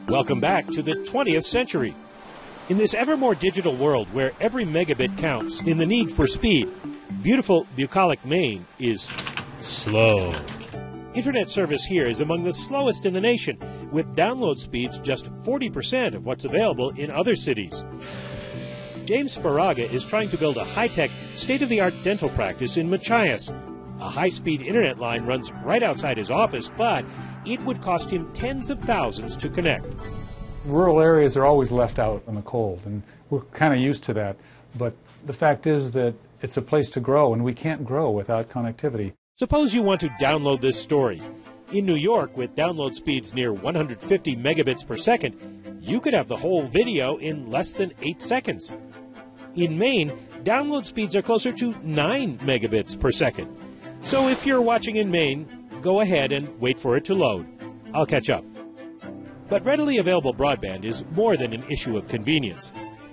Welcome back to the 20th century. In this ever more digital world where every megabit counts in the need for speed, beautiful bucolic Maine is slow. Internet service here is among the slowest in the nation, with download speeds just 40% of what's available in other cities. James Sparaga is trying to build a high-tech, state-of-the-art dental practice in Machias. A high-speed internet line runs right outside his office, but it would cost him tens of thousands to connect. Rural areas are always left out in the cold, and we're kind of used to that. But the fact is that it's a place to grow, and we can't grow without connectivity. Suppose you want to download this story. In New York, with download speeds near 150 megabits per second, you could have the whole video in less than 8 seconds. In Maine, download speeds are closer to 9 megabits per second. So if you're watching in Maine, go ahead and wait for it to load. I'll catch up. But readily available broadband is more than an issue of convenience.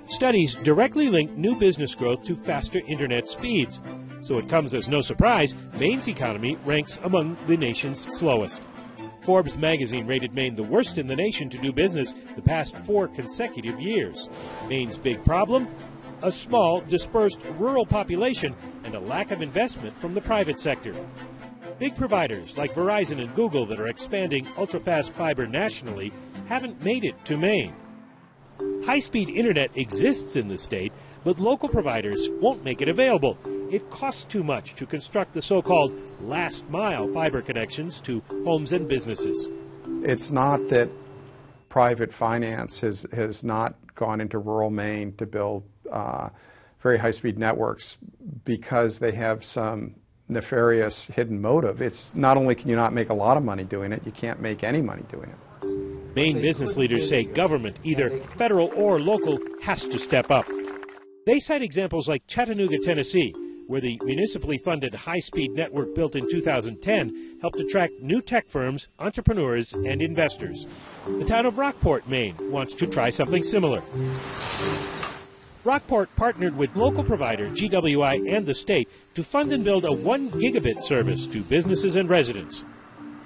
Studies directly link new business growth to faster internet speeds. So it comes as no surprise, Maine's economy ranks among the nation's slowest. Forbes magazine rated Maine the worst in the nation to do business the past 4 consecutive years. Maine's big problem? A small, dispersed rural population and a lack of investment from the private sector. Big providers like Verizon and Google that are expanding ultra-fast fiber nationally haven't made it to Maine. High-speed internet exists in the state, but local providers won't make it available. It costs too much to construct the so-called last-mile fiber connections to homes and businesses. It's not that private finance has not gone into rural Maine to build very high-speed networks because they have some nefarious hidden motive. It's not only can you not make a lot of money doing it, you can't make any money doing it. Maine business leaders say government, either federal or local, has to step up. They cite examples like Chattanooga, Tennessee, where the municipally funded high-speed network built in 2010 helped attract new tech firms, entrepreneurs, and investors. The town of Rockport, Maine, wants to try something similar. Rockport partnered with local provider GWI and the state to fund and build a 1 gigabit service to businesses and residents.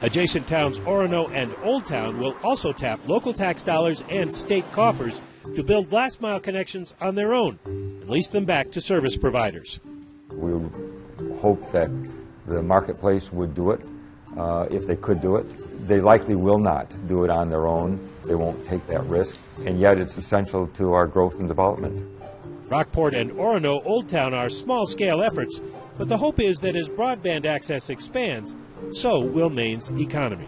Adjacent towns Orono and Old Town will also tap local tax dollars and state coffers to build last-mile connections on their own and lease them back to service providers. We hope that the marketplace would do it if they could do it. They likely will not do it on their own. They won't take that risk, and yet it's essential to our growth and development. Rockport and Orono Old Town are small-scale efforts, but the hope is that as broadband access expands, so will Maine's economy.